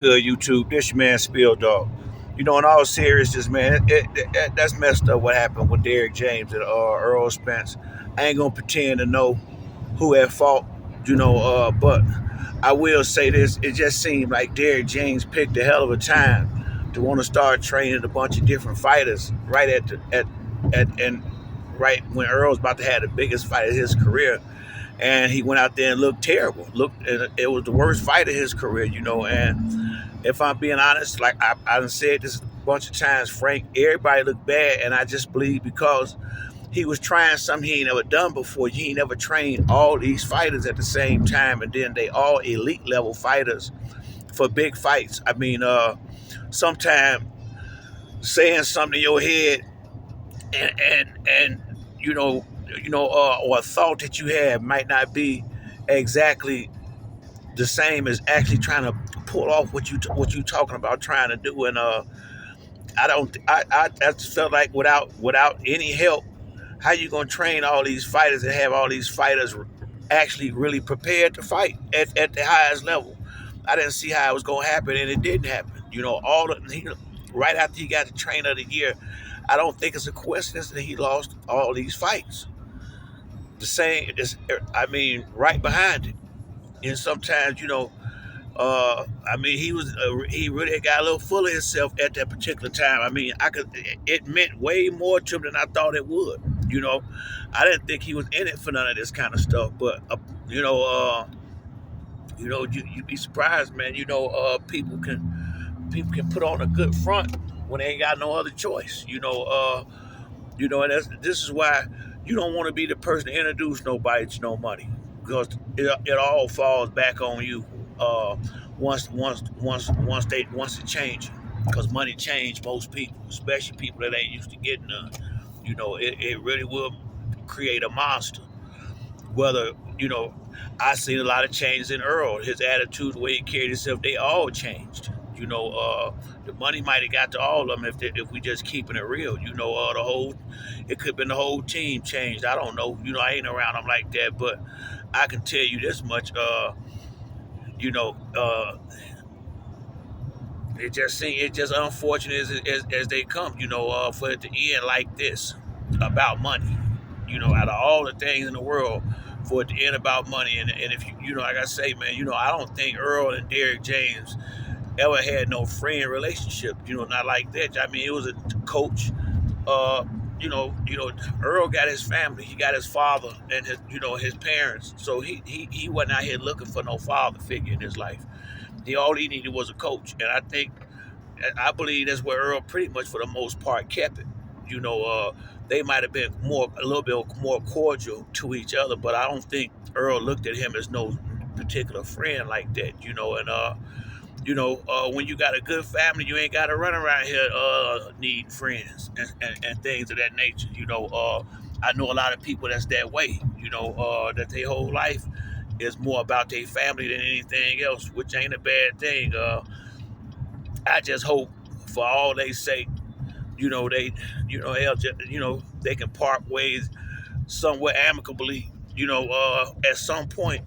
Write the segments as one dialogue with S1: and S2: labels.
S1: Good YouTube. This your man Spill Dog. In all seriousness, man, that's messed up what happened with Derrick James and Earl Spence. I ain't gonna pretend to know who at fault, but I will say this: it just seemed like Derrick James picked a hell of a time to want to start training a bunch of different fighters right at and right when Earl's about to have the biggest fight of his career, and he went out there and looked terrible. It was the worst fight of his career, and if I'm being honest, like I done said this a bunch of times, Frank, everybody looked bad, and I just believe because he was trying something he ain't never done before. He ain't never trained all these fighters at the same time, and then they all elite level fighters for big fights. I mean, sometimes saying something in your head and or a thought that you have might not be exactly the same as actually trying to pull off what you talking about trying to do. And I don't I just felt like without any help, how you gonna train all these fighters and have all these fighters actually really prepared to fight at the highest level? I didn't see how it was gonna happen, and it didn't happen. Right after he got the trainer of the year, I don't think it's a coincidence that he lost all these fights. The same, I mean, right behind it. And sometimes, I mean, he really got a little full of himself at that particular time. I mean, it meant way more to him than I thought it would. You know, I didn't think he was in it for none of this kind of stuff. But you know, you'd be surprised, man. People can put on a good front when they ain't got no other choice. And this is why you don't want to be the person to introduce nobody to no money, because it all falls back on you once it changes. Because money change most people, especially people that ain't used to getting none. It really will create a monster. Whether I seen a lot of changes in Earl, his attitude, the way he carried himself, they all changed. The money might have got to all of them if we just keeping it real. It could have been the whole team changed. I don't know. I ain't around them like that, but I can tell you this much. You know, it's just unfortunate as they come. For it to end like this about money. Out of all the things in the world, for it to end about money, and if like I say, man, I don't think Earl and Derrick James ever had no friend relationship. Not like that. I mean, it was a coach. Uh, Earl got his family. He got his father and his parents. So he wasn't out here looking for no father figure in his life. All he needed was a coach, and I believe that's where Earl pretty much for the most part kept it. They might have been a little bit more cordial to each other, but I don't think Earl looked at him as no particular friend like that. When you got a good family, you ain't got to run around here need friends and things of that nature. I know a lot of people that's that way. That their whole life is more about their family than anything else, which ain't a bad thing. I just hope for all they sake, they can part ways somewhat amicably. At some point,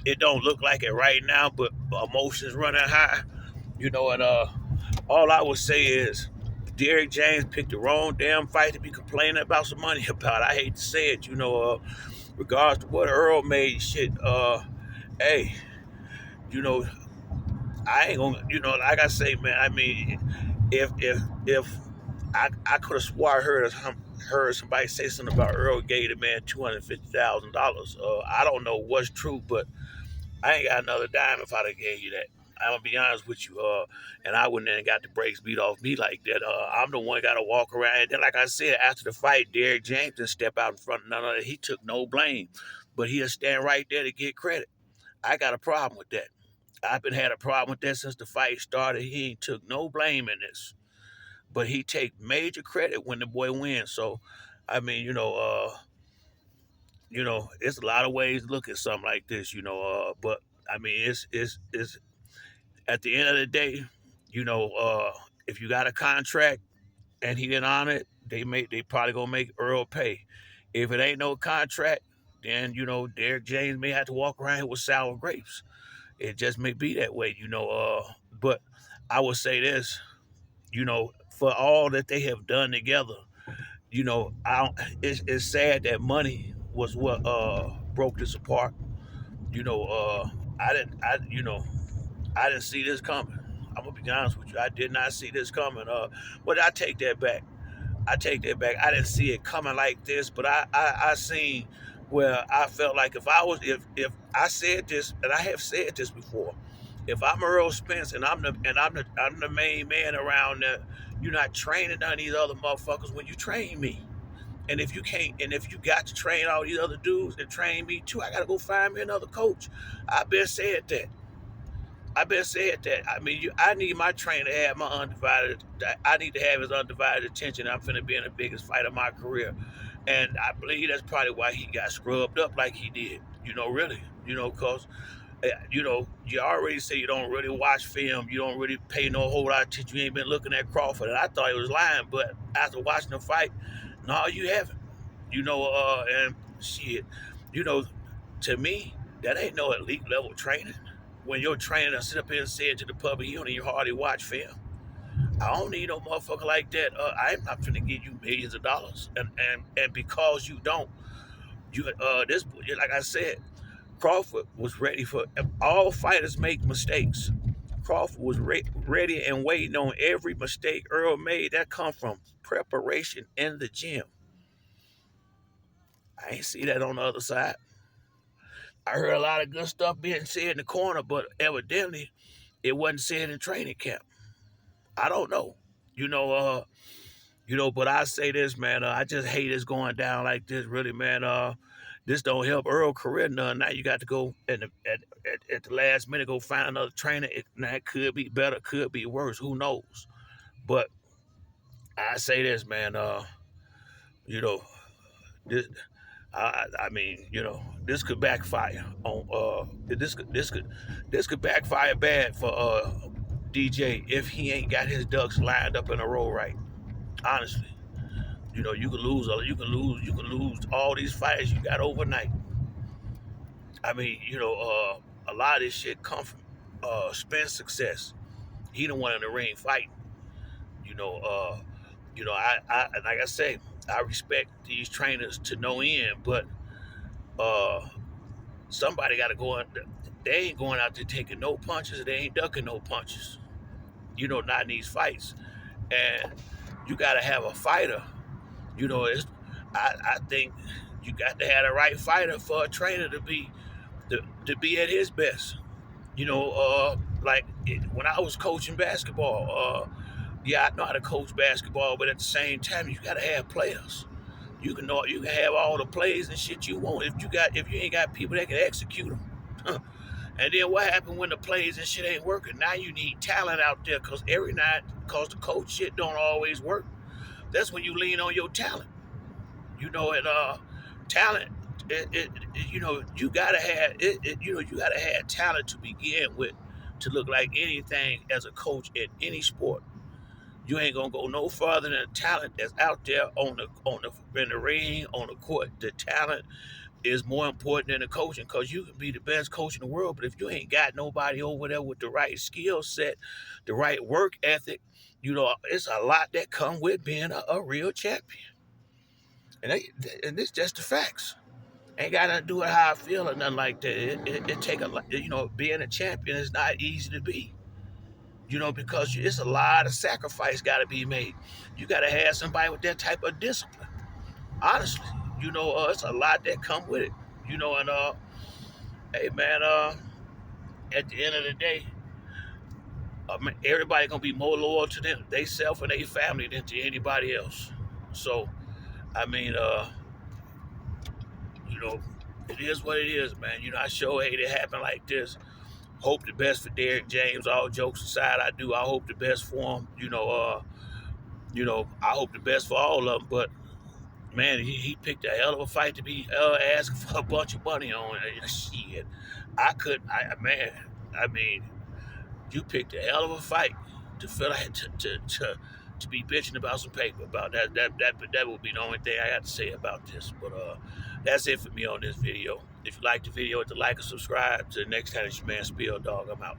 S1: it don't look like it right now, but emotions running high. And all I would say is Derrick James picked the wrong damn fight to be complaining about some money about. I hate to say it, regards to what Earl made, shit. Hey, you know, I ain't gonna, like I say, man. I mean, if I could have swore I heard somebody say something about Earl gave the man $250,000. I don't know what's true, but I ain't got another dime if I'd have gave you that. I'm gonna be honest with you, and I wouldn't have got the brakes beat off me like that. I'm the one got to walk around. And then, like I said, after the fight, Derrick James didn't step out in front of none of that. He took no blame, but he'll stand right there to get credit. I got a problem with that. I've been had a problem with that since the fight started. He ain't took no blame in this, but he take major credit when the boy wins. So, I mean, it's a lot of ways to look at something like this, but I mean, it's at the end of the day, if you got a contract and he didn't honor it, they probably gonna make Earl pay. If it ain't no contract, then Derrick James may have to walk around here with sour grapes. It just may be that way, But I would say this, for all that they have done together, it's sad that money was what broke this apart. You know, I didn't see this coming. I'm gonna be honest with you. I did not see this coming. But I take that back. I take that back. I didn't see it coming like this, but I seen where I felt like if I said this, and I have said this before, if I'm Earl Spence and I'm the main man around there, you're not training none of these other motherfuckers when you train me. And if you can't, and if you got to train all these other dudes and train me too, I gotta go find me another coach. I been said that. I been said that. I mean, I need my trainer to have my undivided. I need to have his undivided attention. I'm finna be in the biggest fight of my career, and I believe that's probably why he got scrubbed up like he did. Really. Cause you already say you don't really watch film. You don't really pay no whole lot of attention. You ain't been looking at Crawford, and I thought he was lying. But after watching the fight, no, you haven't. And shit, you know, to me, that ain't no elite level training. When your trainer sit up here and say it to the public, you don't even hardly watch film. I don't need no motherfucker like that. I'm not finna give you millions of dollars, and because you don't, this like I said, Crawford was ready for. All fighters make mistakes. Crawford was ready and waiting on every mistake Earl made. That come from preparation in the gym. I ain't see that on the other side. I heard a lot of good stuff being said in the corner, but evidently it wasn't said in training camp. I don't know. You know, but I say this, man. I just hate this going down like this. Really, man. This don't help Earl career none. Now you got to go at the last minute go find another trainer. That could be better, could be worse. Who knows? But I say this, man. You know, this, I mean, this could backfire on this could backfire bad for DJ if he ain't got his ducks lined up in a row right. Honestly, you can lose all these fights you got overnight. I mean, a lot of this shit come from Spence success. He the one in the ring fighting. You know, uh, I like I say, I respect these trainers to no end, but uh, somebody got to go out. They ain't going out there taking no punches. They ain't ducking no punches. Not in these fights. And you got to have a fighter. I think you got to have the right fighter for a trainer to be at his best. When I was coaching basketball, yeah, I know how to coach basketball, but at the same time, you got to have players. You can have all the plays and shit you want if you ain't got people that can execute them. And then what happened when the plays and shit ain't working? Now you need talent out there because every night, because the coach shit don't always work. That's when you lean on your talent. And talent. You gotta have it. You gotta have talent to begin with to look like anything as a coach in any sport. You ain't gonna go no further than the talent that's out there in the ring, on the court. The talent is more important than the coaching because you can be the best coach in the world, but if you ain't got nobody over there with the right skill set, the right work ethic, it's a lot that come with being a real champion. And it's just the facts. Ain't got nothing to do with how I feel or nothing like that. It take a lot. Being a champion is not easy to be. Because it's a lot of sacrifice got to be made. You got to have somebody with that type of discipline. Honestly, it's a lot that come with it. And hey man, at the end of the day, everybody gonna be more loyal to them, they self and their family than to anybody else. So, I mean, you know, it is what it is, man. I sure hate it happen like this. Hope the best for Derrick James. All jokes aside, I do. I hope the best for him. I hope the best for all of them. But man, he picked a hell of a fight to be asking for a bunch of money on. Shit, man. I mean, you picked a hell of a fight to feel like to be bitching about some paper about that. That would be the only thing I got to say about this. But that's it for me on this video. If you like the video, hit the like and subscribe. Till the next time, it's your man Spill Dog. I'm out.